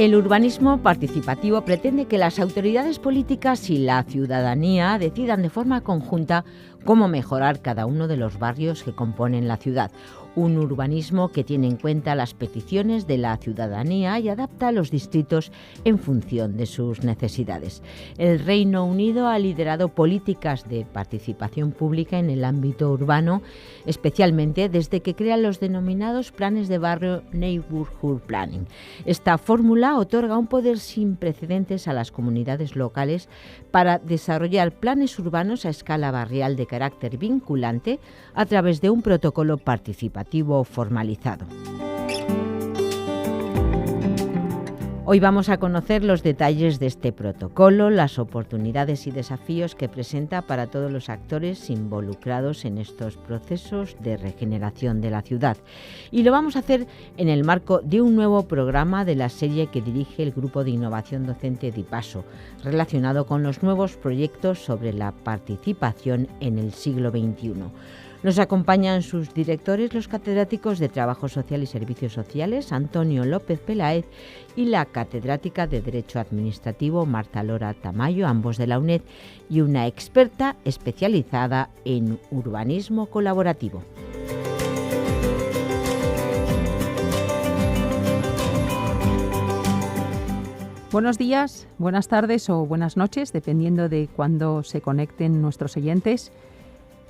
El urbanismo participativo pretende que las autoridades políticas y la ciudadanía decidan de forma conjunta cómo mejorar cada uno de los barrios que componen la ciudad. Un urbanismo que tiene en cuenta las peticiones de la ciudadanía y adapta los distritos en función de sus necesidades. El Reino Unido ha liderado políticas de participación pública en el ámbito urbano, especialmente desde que crean los denominados planes de barrio Neighbourhood Planning. Esta fórmula otorga un poder sin precedentes a las comunidades locales para desarrollar planes urbanos a escala barrial de carácter vinculante a través de un protocolo participativo formalizado. Hoy vamos a conocer los detalles de este protocolo, las oportunidades y desafíos que presenta para todos los actores involucrados en estos procesos de regeneración de la ciudad. Y lo vamos a hacer en el marco de un nuevo programa de la serie que dirige el Grupo de Innovación Docente DIPASO, relacionado con los nuevos proyectos sobre la participación en el siglo XXI. Nos acompañan sus directores, los catedráticos de Trabajo Social y Servicios Sociales, Antonio López Peláez, y la catedrática de Derecho Administrativo, Marta Lora Tamayo, ambos de la UNED, y una experta especializada en urbanismo colaborativo. Buenos días, buenas tardes o buenas noches, dependiendo de cuándo se conecten nuestros oyentes.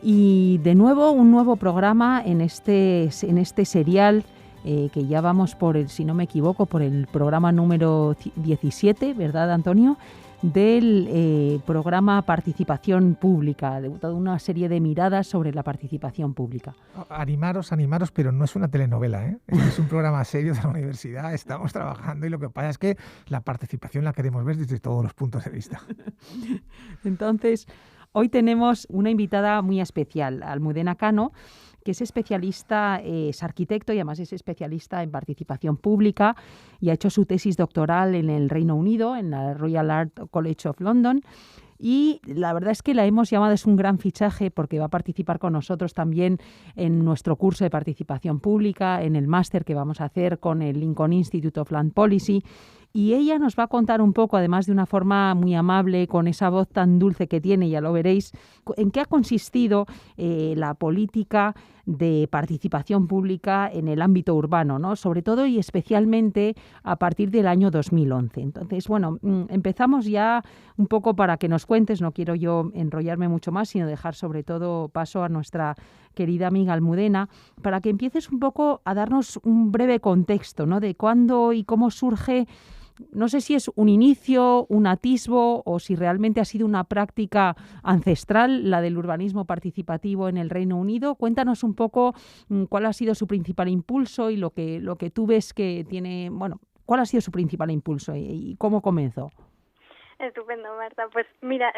Y de nuevo, un nuevo programa en este serial que ya vamos si no me equivoco, por el programa número 17, ¿verdad, Antonio? Del programa Participación Pública, de toda una serie de miradas sobre la participación pública. Animaros, pero no es una telenovela, ¿eh? Es un programa serio de la universidad, estamos trabajando y lo que pasa es que la participación la queremos ver desde todos los puntos de vista. Entonces, hoy tenemos una invitada muy especial, Almudena Cano, que es especialista, es arquitecto y además es especialista en participación pública y ha hecho su tesis doctoral en el Reino Unido, en la Royal Art College of London. Y la verdad es que la hemos llamado, es un gran fichaje porque va a participar con nosotros también en nuestro curso de participación pública, en el máster que vamos a hacer con el Lincoln Institute of Land Policy. Y ella nos va a contar un poco, además de una forma muy amable, con esa voz tan dulce que tiene, ya lo veréis, en qué ha consistido la política de participación pública en el ámbito urbano, ¿no? Sobre todo y especialmente a partir del año 2011. Entonces, bueno, empezamos ya un poco para que nos cuentes, no quiero yo enrollarme mucho más, sino dejar sobre todo paso a nuestra querida amiga Almudena, para que empieces un poco a darnos un breve contexto, ¿no? De cuándo y cómo surge. No sé si es un inicio, un atisbo o si realmente ha sido una práctica ancestral, la del urbanismo participativo en el Reino Unido. Cuéntanos un poco cuál ha sido su principal impulso y lo que tú ves que tiene, bueno, cuál ha sido su principal impulso y cómo comenzó. Estupendo, Marta. Pues mira,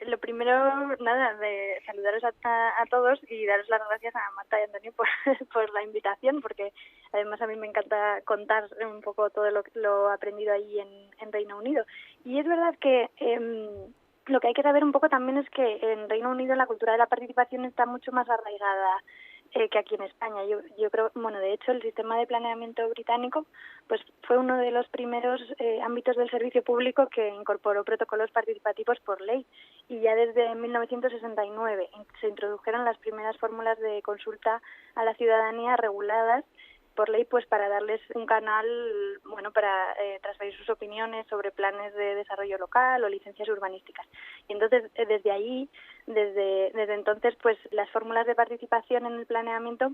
lo primero, nada, de saludaros a todos y daros las gracias a Marta y Antonio por la invitación, porque además a mí me encanta contar un poco todo lo aprendido ahí en Reino Unido. Y es verdad que lo que hay que saber un poco también es que en Reino Unido la cultura de la participación está mucho más arraigada que aquí en España. Yo creo, bueno, de hecho el sistema de planeamiento británico pues fue uno de los primeros ámbitos del servicio público que incorporó protocolos participativos por ley, y ya desde 1969 se introdujeron las primeras fórmulas de consulta a la ciudadanía reguladas por ley, pues para darles un canal, bueno, para transferir sus opiniones sobre planes de desarrollo local o licencias urbanísticas. Y entonces desde entonces pues las fórmulas de participación en el planeamiento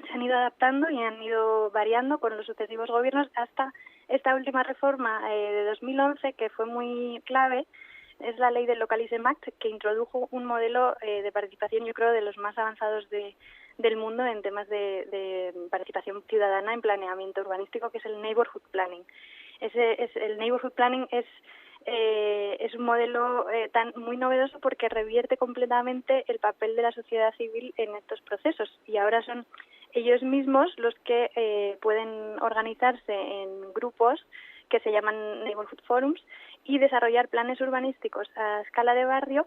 se han ido adaptando y han ido variando con los sucesivos gobiernos hasta esta última reforma de 2011, que fue muy clave. Es la ley del Localism Act, que introdujo un modelo de participación, yo creo, de los más avanzados del mundo en temas de participación ciudadana en planeamiento urbanístico, que es el Neighbourhood Planning. El Neighbourhood Planning es un modelo muy novedoso porque revierte completamente el papel de la sociedad civil en estos procesos, y ahora son ellos mismos los que pueden organizarse en grupos que se llaman Neighborhood Forums, y desarrollar planes urbanísticos a escala de barrio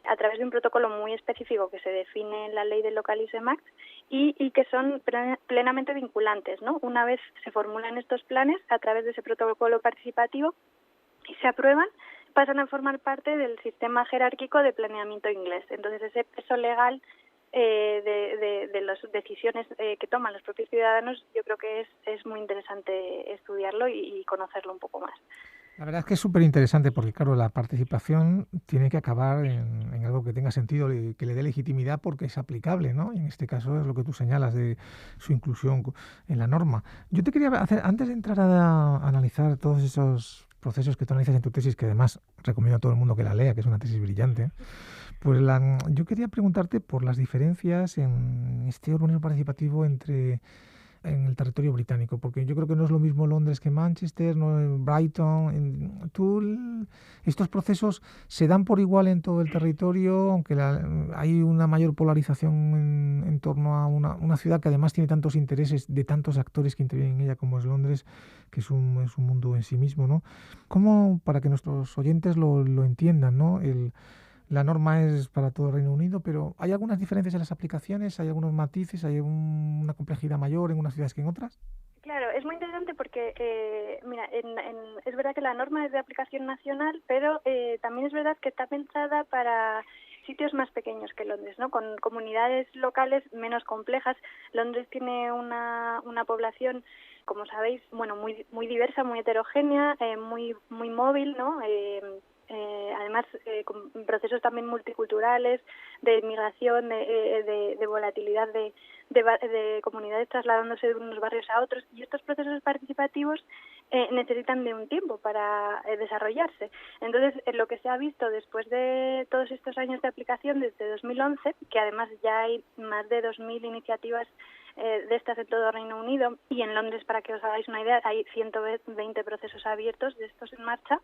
a través de un protocolo muy específico que se define en la ley del Localism Act y que son plenamente vinculantes, ¿no? Una vez se formulan estos planes a través de ese protocolo participativo y se aprueban, pasan a formar parte del sistema jerárquico de planeamiento inglés. Entonces, ese peso legal de las decisiones que toman los propios ciudadanos, yo creo que es muy interesante estudiarlo y conocerlo un poco más. La verdad es que es súper interesante porque, claro, la participación tiene que acabar en algo que tenga sentido, que le dé legitimidad porque es aplicable, ¿no? Y en este caso es lo que tú señalas de su inclusión en la norma. Yo te quería hacer, antes de entrar a analizar todos esos procesos que tú analizas en tu tesis, que además recomiendo a todo el mundo que la lea, que es una tesis brillante, pues yo quería preguntarte por las diferencias en este urbanismo participativo en el territorio británico, porque yo creo que no es lo mismo Londres que Manchester, no Brighton. Estos procesos se dan por igual en todo el territorio, aunque hay una mayor polarización en torno a una ciudad que además tiene tantos intereses de tantos actores que intervienen en ella como es Londres, que es un mundo en sí mismo, ¿no? ¿Cómo, para que nuestros oyentes lo entiendan, ¿no? La norma es para todo el Reino Unido, pero ¿hay algunas diferencias en las aplicaciones? ¿Hay algunos matices? ¿Hay una complejidad mayor en unas ciudades que en otras? Claro, es muy interesante porque, mira, es verdad que la norma es de aplicación nacional, pero también es verdad que está pensada para sitios más pequeños que Londres, ¿no? Con comunidades locales menos complejas. Londres tiene una población, como sabéis, bueno, muy diversa, muy heterogénea, muy móvil, ¿no? Además, con procesos también multiculturales, de migración, de volatilidad de comunidades trasladándose de unos barrios a otros, y estos procesos participativos necesitan de un tiempo para desarrollarse. Entonces, lo que se ha visto después de todos estos años de aplicación, desde 2011, que además ya hay más de 2.000 iniciativas de estas en todo Reino Unido, y en Londres, para que os hagáis una idea, hay 120 procesos abiertos de estos en marcha.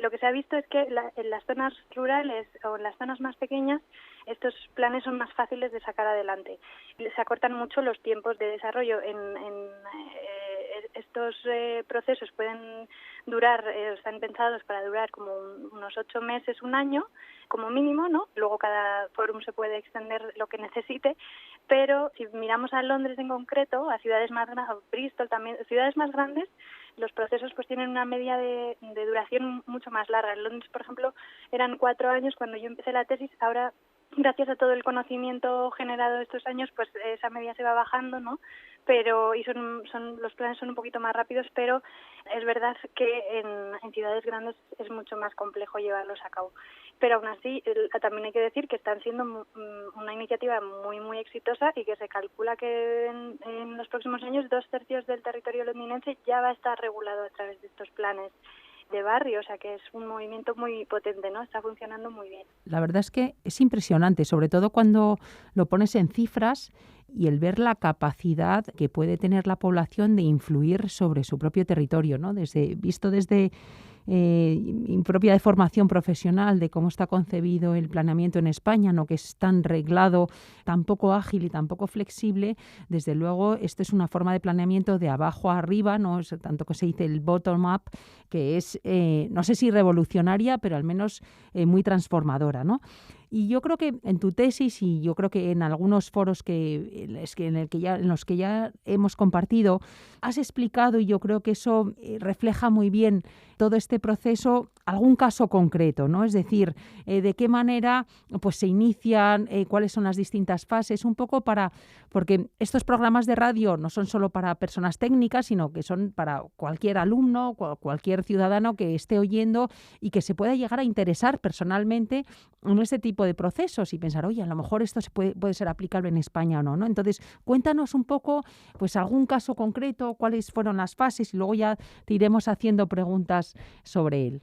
Lo que se ha visto es que en las zonas rurales o en las zonas más pequeñas estos planes son más fáciles de sacar adelante. Se acortan mucho los tiempos de desarrollo. Estos procesos pueden durar, están pensados para durar como unos 8 meses, un año, como mínimo, ¿no? Luego cada fórum se puede extender lo que necesite, pero si miramos a Londres en concreto, a ciudades más grandes, a Bristol también, ciudades más grandes, los procesos pues tienen una media de duración mucho más larga. En Londres, por ejemplo, eran 4 años cuando yo empecé la tesis. Ahora, gracias a todo el conocimiento generado estos años, pues esa media se va bajando, ¿no? Pero los planes son un poquito más rápidos, pero es verdad que en ciudades grandes es mucho más complejo llevarlos a cabo. Pero aún así, también hay que decir que están siendo una iniciativa muy exitosa y que se calcula que en los próximos años 2/3 del territorio londinense ya va a estar regulado a través de estos planes de barrio, o sea que es un movimiento muy potente, ¿no? Está funcionando muy bien. La verdad es que es impresionante, sobre todo cuando lo pones en cifras y el ver la capacidad que puede tener la población de influir sobre su propio territorio, ¿no? Visto desde mi propia de formación profesional, de cómo está concebido el planeamiento en España, ¿no? Que es tan reglado, tan poco ágil y tan poco flexible. Desde luego, esto es una forma de planeamiento de abajo a arriba, ¿no? Es tanto que se dice el bottom-up, que es, no sé si revolucionaria, pero al menos muy transformadora, ¿no? Y yo creo que en tu tesis, y yo creo que en algunos foros en los que ya hemos compartido, has explicado, y yo creo que eso refleja muy bien todo este proceso, algún caso concreto, ¿no? Es decir, de qué manera pues se inician, cuáles son las distintas fases, un poco porque estos programas de radio no son solo para personas técnicas, sino que son para cualquier alumno, cualquier ciudadano que esté oyendo y que se pueda llegar a interesar personalmente en este tipo de procesos y pensar, oye, a lo mejor esto puede ser aplicable en España o no, ¿no? Entonces, cuéntanos un poco, pues algún caso concreto, cuáles fueron las fases y luego ya te iremos haciendo preguntas sobre él.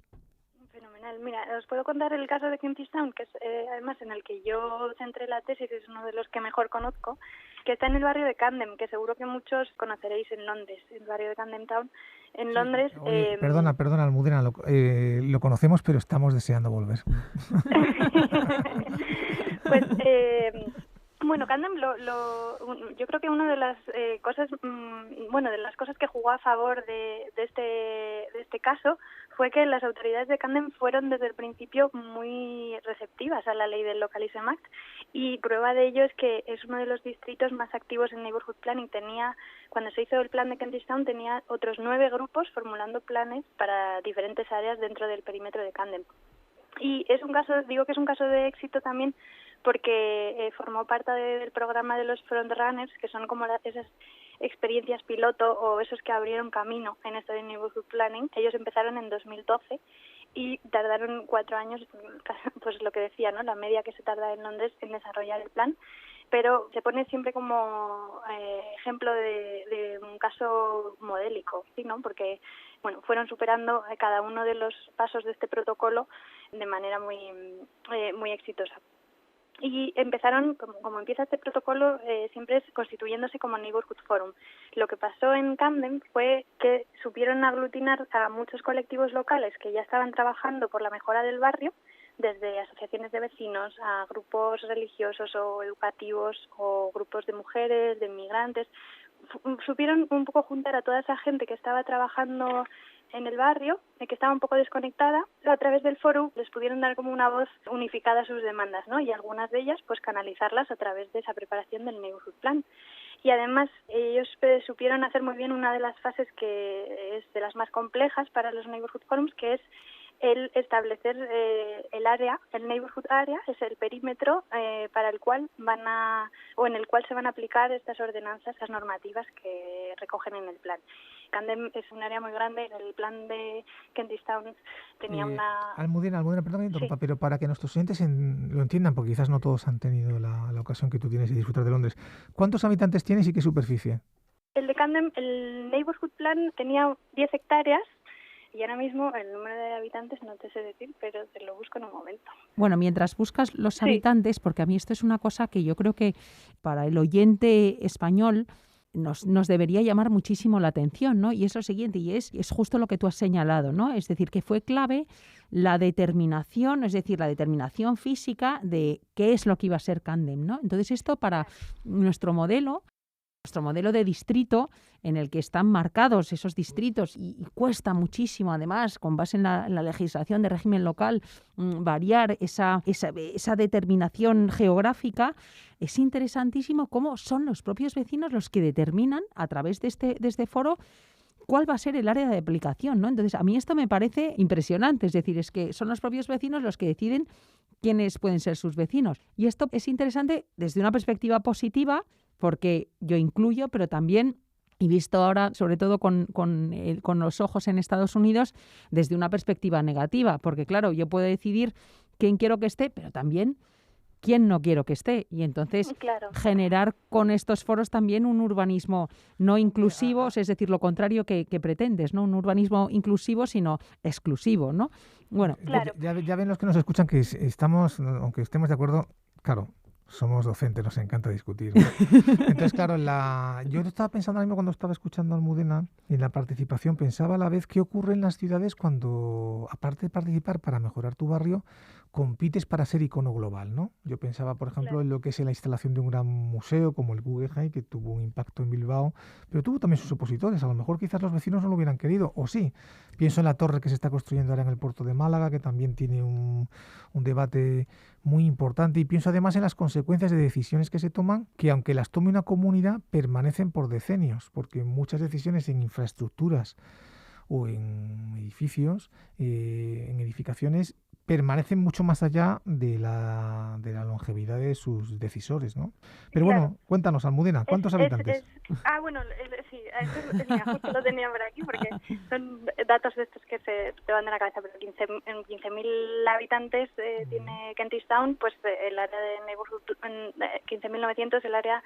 Fenomenal. Mira, os puedo contar el caso de Kentish Town, que es además en el que yo centré la tesis, es uno de los que mejor conozco, que está en el barrio de Camden, que seguro que muchos conoceréis en Londres, el barrio de Camden Town. En Londres... Oye, perdona, Almudena, lo conocemos, pero estamos deseando volver. Pues, Bueno, Camden, yo creo que una de las cosas, de las cosas que jugó a favor de este caso fue que las autoridades de Camden fueron desde el principio muy receptivas a la ley del Localism Act, y prueba de ello es que es uno de los distritos más activos en Neighbourhood Planning. Cuando se hizo el plan de Kentish Town, tenía otros 9 grupos formulando planes para diferentes áreas dentro del perímetro de Camden. Y digo que es un caso de éxito también porque formó parte del programa de los frontrunners, que son como esas experiencias piloto o esos que abrieron camino en esto de Neighbourhood Planning. Ellos empezaron en 2012 y tardaron 4 años, pues lo que decía, ¿no? La media que se tarda en Londres en desarrollar el plan, pero se pone siempre como ejemplo de un caso modélico, ¿sí, no? Porque fueron superando cada uno de los pasos de este protocolo de manera muy exitosa. Y empezaron, como empieza este protocolo, siempre constituyéndose como Neighbourhood Forum. Lo que pasó en Camden fue que supieron aglutinar a muchos colectivos locales que ya estaban trabajando por la mejora del barrio, desde asociaciones de vecinos a grupos religiosos o educativos o grupos de mujeres, de inmigrantes. Supieron un poco juntar a toda esa gente que estaba trabajando en el barrio, que estaba un poco desconectada. A través del foro les pudieron dar como una voz unificada a sus demandas, ¿no? Y algunas de ellas pues canalizarlas a través de esa preparación del Neighbourhood Plan. Y además ellos supieron hacer muy bien una de las fases que es de las más complejas para los Neighbourhood Forums, que es el establecer el área, el neighborhood area, es el perímetro para el cual en el cual se van a aplicar estas ordenanzas, estas normativas que recogen en el plan. Camden es un área muy grande, el plan de Kentish Town tenía una... Almudena, perdón que me interrumpa, sí. Pero para que nuestros oyentes lo entiendan, porque quizás no todos han tenido la ocasión que tú tienes de disfrutar de Londres, ¿cuántos habitantes tienes y qué superficie? El de Camden, el Neighbourhood Plan tenía 10 hectáreas, y ahora mismo el número de habitantes no te sé decir, pero te lo busco en un momento. Bueno, mientras buscas los habitantes, porque a mí esto es una cosa que yo creo que para el oyente español nos debería llamar muchísimo la atención, ¿no? Y es lo siguiente, y es justo lo que tú has señalado, ¿no? Es decir, que fue clave la determinación, es decir, la determinación física de qué es lo que iba a ser Camden, ¿no? Entonces esto para nuestro modelo de distrito en el que están marcados esos distritos y cuesta muchísimo, además, con base en la legislación de régimen local, variar esa determinación geográfica, es interesantísimo cómo son los propios vecinos los que determinan a través de este foro cuál va a ser el área de aplicación, ¿no? Entonces, a mí esto me parece impresionante, es decir, es que son los propios vecinos los que deciden quiénes pueden ser sus vecinos. Y esto es interesante desde una perspectiva positiva, porque yo incluyo, pero también he visto ahora, sobre todo con los ojos en Estados Unidos, desde una perspectiva negativa, porque claro, yo puedo decidir quién quiero que esté, pero también quién no quiero que esté. Y entonces generar con estos foros también un urbanismo no inclusivo, es decir, lo contrario que pretendes, no un urbanismo inclusivo, sino exclusivo, ¿no? Bueno, ya ven los que nos escuchan que estamos, aunque estemos de acuerdo, claro, somos docentes, nos encanta discutir, ¿no? Entonces, claro, yo estaba pensando ahora mismo cuando estaba escuchando a Almudena, en la participación, pensaba a la vez qué ocurre en las ciudades cuando, aparte de participar para mejorar tu barrio, compites para ser icono global, ¿no? Yo pensaba, por ejemplo, en lo que es la instalación de un gran museo como el Guggenheim, que tuvo un impacto en Bilbao, pero tuvo también sus opositores. A lo mejor quizás los vecinos no lo hubieran querido, o sí. Pienso en la torre que se está construyendo ahora en el puerto de Málaga, que también tiene un debate muy importante, y pienso además en las consecuencias de decisiones que se toman, que aunque las tome una comunidad, permanecen por decenios, porque muchas decisiones en infraestructuras o en edificios, en edificaciones, permanecen mucho más allá de la longevidad de sus decisores, ¿no? Pero claro. Bueno, cuéntanos, Almudena, ¿cuántos habitantes? Sí, justo lo tenía por aquí, porque son datos de estos que te van de la cabeza, pero 15.000 habitantes tiene Kentish Town, pues el área de Neighbourhood, 15.900, el área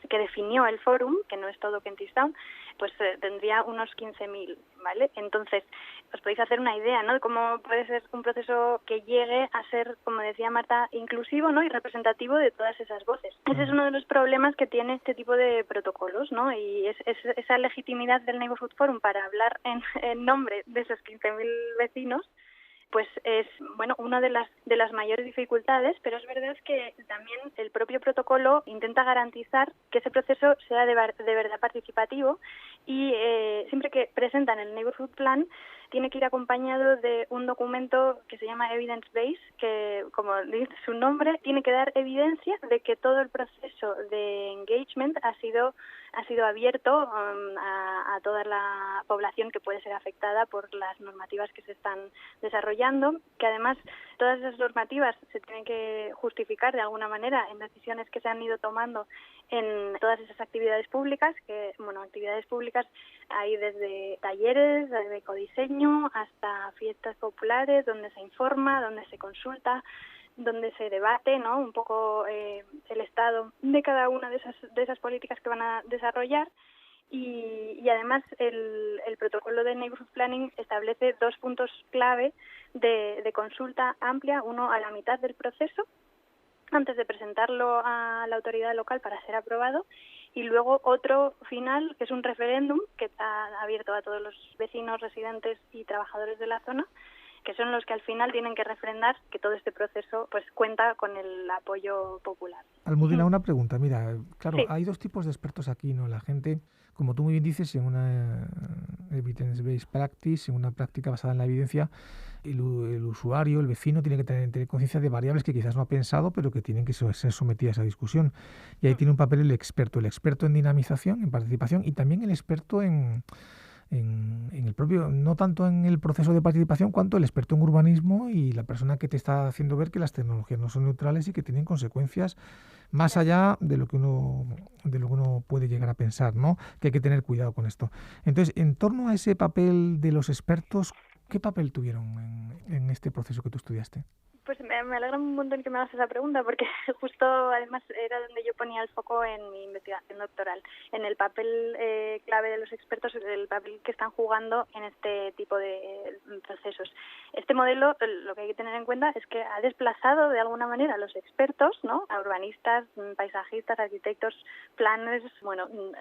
que definió el Forum, que no es todo Kentish Town, pues tendría unos 15.000, ¿vale? Entonces, os podéis hacer una idea, ¿no?, de cómo puede ser un proceso que llegue a ser, como decía Marta, inclusivo, ¿no?, y representativo de todas esas voces. Ese es uno de los problemas que tiene este tipo de protocolos, ¿no?, y esa legitimidad del Neighbourhood Forum para hablar en nombre de esos 15.000 vecinos pues es una de las mayores dificultades, pero es verdad que también el propio protocolo intenta garantizar que ese proceso sea de verdad participativo y siempre que presentan el Neighborhood Plan tiene que ir acompañado de un documento que se llama Evidence Base, que, como dice su nombre, tiene que dar evidencia de que todo el proceso de engagement ha sido abierto a toda la población que puede ser afectada por las normativas que se están desarrollando, que además todas esas normativas se tienen que justificar de alguna manera en decisiones que se han ido tomando en todas esas actividades públicas, actividades públicas hay desde talleres de ecodiseño hasta fiestas populares donde se informa, donde se consulta, donde se debate, ¿no?, un poco el estado de cada una de esas políticas que van a desarrollar. Y además el protocolo de Neighborhood Planning establece 2 puntos clave de consulta amplia, uno a la mitad del proceso, antes de presentarlo a la autoridad local para ser aprobado, y luego otro final, que es un referéndum que está abierto a todos los vecinos, residentes y trabajadores de la zona, que son los que al final tienen que refrendar que todo este proceso pues cuenta con el apoyo popular. Almudena, una pregunta. Mira, claro, Sí. hay 2 tipos de expertos aquí, ¿no? La gente, como tú muy bien dices, en una evidence-based practice, en una práctica basada en la evidencia, el usuario, el vecino, tiene que tener conciencia de variables que quizás no ha pensado, pero que tienen que ser sometidas a discusión. Y ahí tiene un papel el experto en dinamización, en participación, y también el experto en el propio, no tanto en el proceso de participación, cuanto el experto en urbanismo y la persona que te está haciendo ver que las tecnologías no son neutrales y que tienen consecuencias más allá de lo que uno puede llegar a pensar, ¿no? Que hay que tener cuidado con esto. Entonces, en torno a ese papel de los expertos, ¿qué papel tuvieron en este proceso que tú estudiaste? Pues me alegra un montón que me hagas esa pregunta, porque justo además era donde yo ponía el foco en mi investigación doctoral, en el papel clave de los expertos, el papel que están jugando en este tipo de procesos. Este modelo, lo que hay que tener en cuenta es que ha desplazado de alguna manera a los expertos, ¿no?, a urbanistas, paisajistas, arquitectos, planners,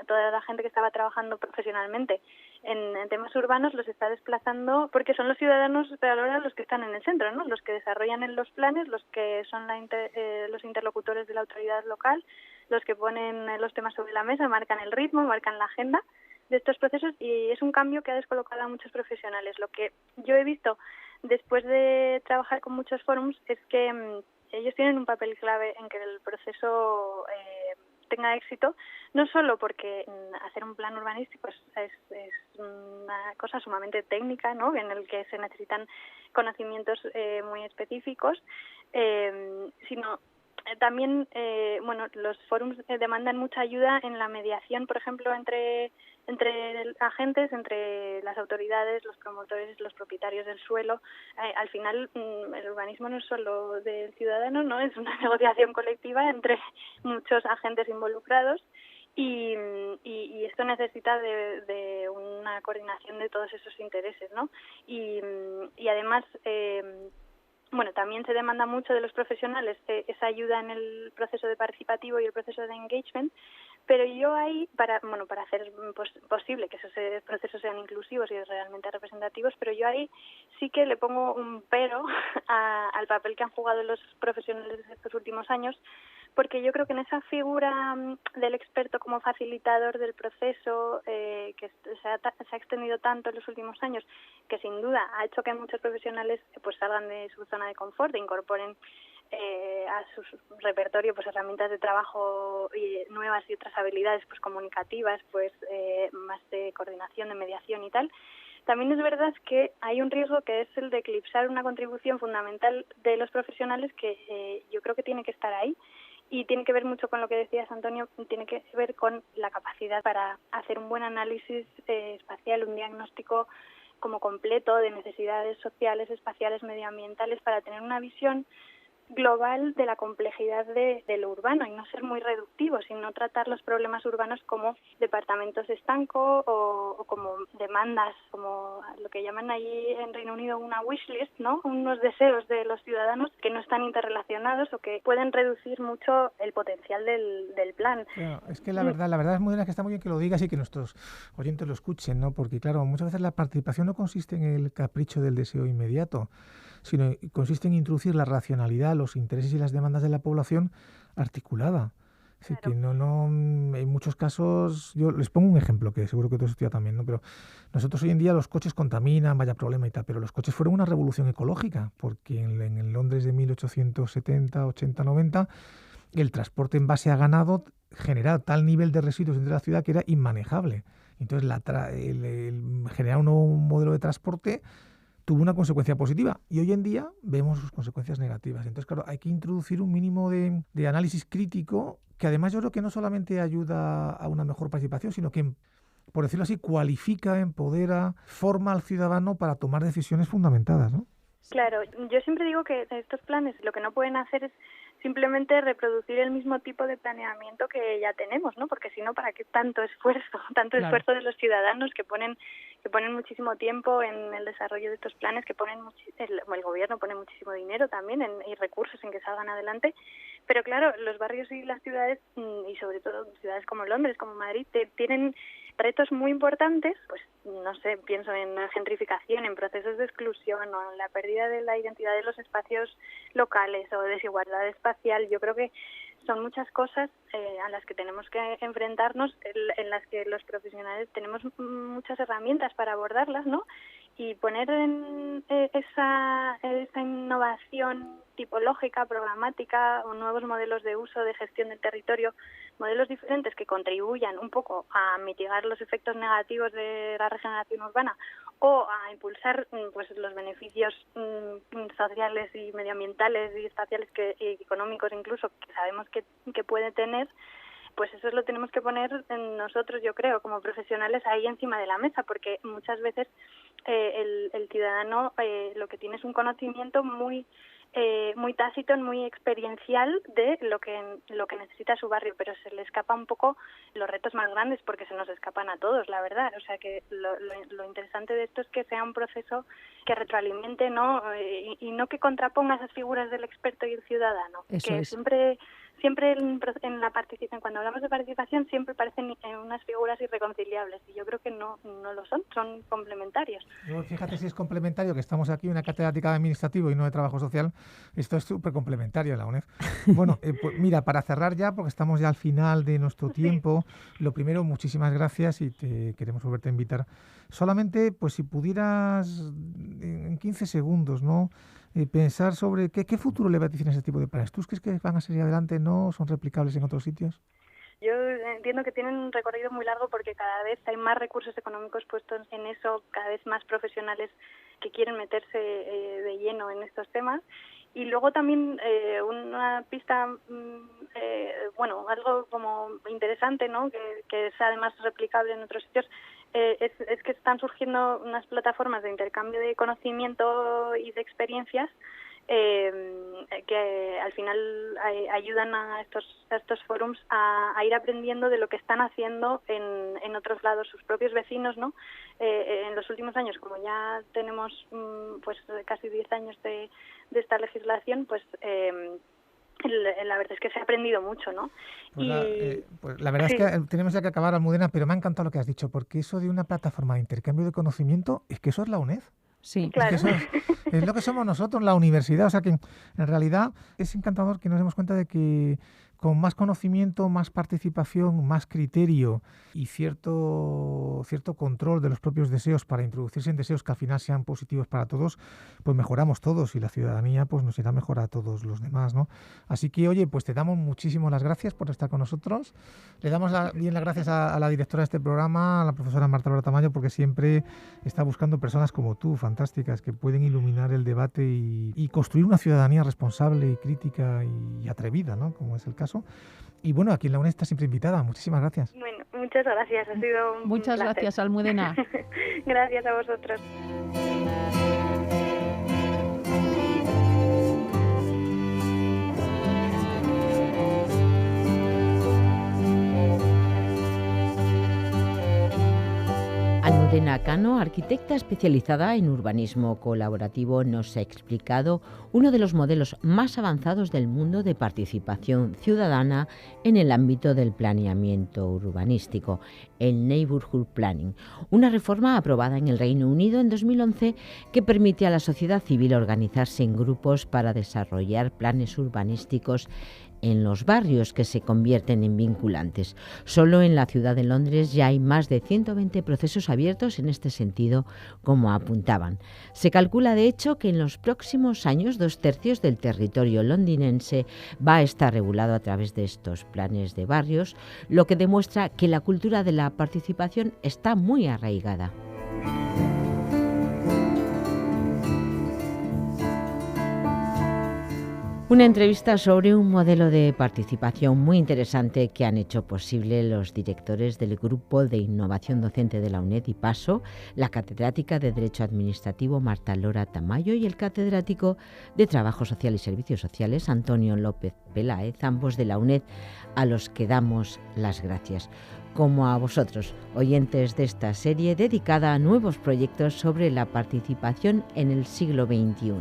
toda la gente que estaba trabajando profesionalmente en temas urbanos los está desplazando porque son los ciudadanos de ahora los que están en el centro, ¿no?, los que desarrollan los planes, los que son los interlocutores de la autoridad local, los que ponen los temas sobre la mesa, marcan el ritmo, marcan la agenda de estos procesos, y es un cambio que ha descolocado a muchos profesionales. Lo que yo he visto después de trabajar con muchos forums es que ellos tienen un papel clave en que el proceso tenga éxito, no solo porque hacer un plan urbanístico es una cosa sumamente técnica, ¿no?, en el que se necesitan conocimientos muy específicos, sino también los forums demandan mucha ayuda en la mediación, por ejemplo, entre agentes, entre las autoridades, los promotores, los propietarios del suelo. Al final, el urbanismo no es solo del ciudadano, ¿no?, es una negociación colectiva entre muchos agentes involucrados. Y esto necesita de una coordinación de todos esos intereses, ¿no? Y además, también se demanda mucho de los profesionales esa ayuda en el proceso de participativo y el proceso de engagement, pero yo ahí, para hacer posible que esos procesos sean inclusivos y realmente representativos, pero yo ahí sí que le pongo un pero al papel que han jugado los profesionales de estos últimos años, porque yo creo que en esa figura del experto como facilitador del proceso, que se ha extendido tanto en los últimos años, que sin duda ha hecho que muchos profesionales pues salgan de su zona de confort e incorporen a su repertorio pues herramientas de trabajo nuevas y otras habilidades pues comunicativas, pues más de coordinación, de mediación y tal. También es verdad que hay un riesgo que es el de eclipsar una contribución fundamental de los profesionales que yo creo que tiene que estar ahí. Y tiene que ver mucho con lo que decías, Antonio, tiene que ver con la capacidad para hacer un buen análisis espacial, un diagnóstico como completo de necesidades sociales, espaciales, medioambientales, para tener una visión global de la complejidad de lo urbano y no ser muy reductivo, sino tratar los problemas urbanos como departamentos estanco o como demandas, como lo que llaman allí en Reino Unido una wish list, ¿no?, unos deseos de los ciudadanos que no están interrelacionados o que pueden reducir mucho el potencial del plan. Claro, es que la verdad es muy buena, que está muy bien que lo digas y que nuestros oyentes lo escuchen, ¿no? Porque claro, muchas veces la participación no consiste en el capricho del deseo inmediato, sino consiste en introducir la racionalidad, los intereses y las demandas de la población articulada. Es decir, que no, en muchos casos, yo les pongo un ejemplo que seguro que tú has estudiado también, ¿no? Pero nosotros hoy en día los coches contaminan, vaya problema y tal, pero los coches fueron una revolución ecológica, porque en el Londres de 1870, 80, 90, el transporte en base a ganado generaba tal nivel de residuos dentro de la ciudad que era inmanejable. Entonces, el generar un nuevo modelo de transporte tuvo una consecuencia positiva y hoy en día vemos sus consecuencias negativas. Entonces, claro, hay que introducir un mínimo de análisis crítico que además yo creo que no solamente ayuda a una mejor participación, sino que, por decirlo así, cualifica, empodera, forma al ciudadano para tomar decisiones fundamentadas, ¿no? Claro, yo siempre digo que estos planes lo que no pueden hacer es simplemente reproducir el mismo tipo de planeamiento que ya tenemos, ¿no? Porque si no, ¿para qué tanto esfuerzo esfuerzo de los ciudadanos que ponen muchísimo tiempo en el desarrollo de estos planes, que el gobierno pone muchísimo dinero también y recursos en que salgan adelante? Pero claro, los barrios y las ciudades, y sobre todo ciudades como Londres, como Madrid, tienen retos muy importantes, pues no sé, pienso en la gentrificación, en procesos de exclusión o en la pérdida de la identidad de los espacios locales o desigualdad espacial. Yo creo que son muchas cosas a las que tenemos que enfrentarnos, en las que los profesionales tenemos muchas herramientas para abordarlas, ¿no? Y poner en esa innovación tipológica, programática, o nuevos modelos de uso, de gestión del territorio, modelos diferentes que contribuyan un poco a mitigar los efectos negativos de la regeneración urbana o a impulsar pues los beneficios sociales y medioambientales y espaciales y económicos incluso que sabemos que puede tener. Pues eso lo tenemos que poner nosotros, yo creo, como profesionales ahí encima de la mesa, porque muchas veces el ciudadano lo que tiene es un conocimiento muy tácito, muy experiencial de lo que necesita su barrio, pero se le escapa un poco los retos más grandes, porque se nos escapan a todos, la verdad. O sea que lo interesante de esto es que sea un proceso que retroalimente, ¿no? Y no que contraponga esas figuras del experto y el ciudadano. Eso que es. Siempre en la participación, cuando hablamos de participación, siempre parecen unas figuras irreconciliables, y yo creo que no lo son complementarios. Fíjate si es complementario, que estamos aquí una catedrática de administrativo y no de trabajo social. Esto es súper complementario, la UNED. Bueno, pues mira, para cerrar ya, porque estamos ya al final de nuestro tiempo, lo primero, muchísimas gracias y te queremos volverte a invitar. Solamente, pues si pudieras en 15 segundos, ¿no? Pensar sobre qué futuro le vaticina ese tipo de planes. ¿Tú crees que van a seguir adelante? ¿No? ¿Son replicables en otros sitios? Yo entiendo que tienen un recorrido muy largo porque cada vez hay más recursos económicos puestos en eso, cada vez más profesionales que quieren meterse de lleno en estos temas. Y luego también una pista, algo como interesante, ¿no? Que es además replicable en otros sitios, es que están surgiendo unas plataformas de intercambio de conocimiento y de experiencias que al final ayudan a estos forums a ir aprendiendo de lo que están haciendo en otros lados sus propios vecinos, ¿no? En los últimos años, como ya tenemos pues casi 10 años de esta legislación, pues la verdad es que se ha aprendido mucho, ¿no? Pues la verdad es que tenemos ya que acabar, Almudena, pero me ha encantado lo que has dicho, porque eso de una plataforma de intercambio de conocimiento, es que eso es la UNED. Sí, claro. Es que eso es lo que somos nosotros, la universidad. O sea que en realidad es encantador que nos demos cuenta de que con más conocimiento, más participación, más criterio y cierto control de los propios deseos para introducirse en deseos que al final sean positivos para todos, pues mejoramos todos y la ciudadanía pues nos irá mejor a todos los demás, ¿no? Así que, oye, pues te damos muchísimas las gracias por estar con nosotros. Le damos las gracias a la directora de este programa, a la profesora Marta Laura Tamayo, porque siempre está buscando personas como tú, fantásticas, que pueden iluminar el debate y construir una ciudadanía responsable y crítica y atrevida, ¿no? Como es el caso. Y bueno, aquí en la UNED está siempre invitada. Muchísimas gracias. Bueno, muchas gracias. Ha sido un Muchas placer. gracias, Almudena. Gracias a vosotros. Almudena Cano Cano, arquitecta especializada en urbanismo colaborativo, nos ha explicado uno de los modelos más avanzados del mundo de participación ciudadana en el ámbito del planeamiento urbanístico, el Neighbourhood Planning, una reforma aprobada en el Reino Unido en 2011 que permite a la sociedad civil organizarse en grupos para desarrollar planes urbanísticos en los barrios que se convierten en vinculantes. Solo en la ciudad de Londres ya hay más de 120 procesos abiertos en este sentido, como apuntaban. Se calcula, de hecho, que en los próximos años 2/3 del territorio londinense va a estar regulado a través de estos planes de barrios, lo que demuestra que la cultura de la participación está muy arraigada. Una entrevista sobre un modelo de participación muy interesante que han hecho posible los directores del Grupo de Innovación Docente de la UNED y PASO, la catedrática de Derecho Administrativo Marta Lora Tamayo y el catedrático de Trabajo Social y Servicios Sociales Antonio López Peláez, ambos de la UNED, a los que damos las gracias. Como a vosotros, oyentes de esta serie dedicada a nuevos proyectos sobre la participación en el siglo XXI.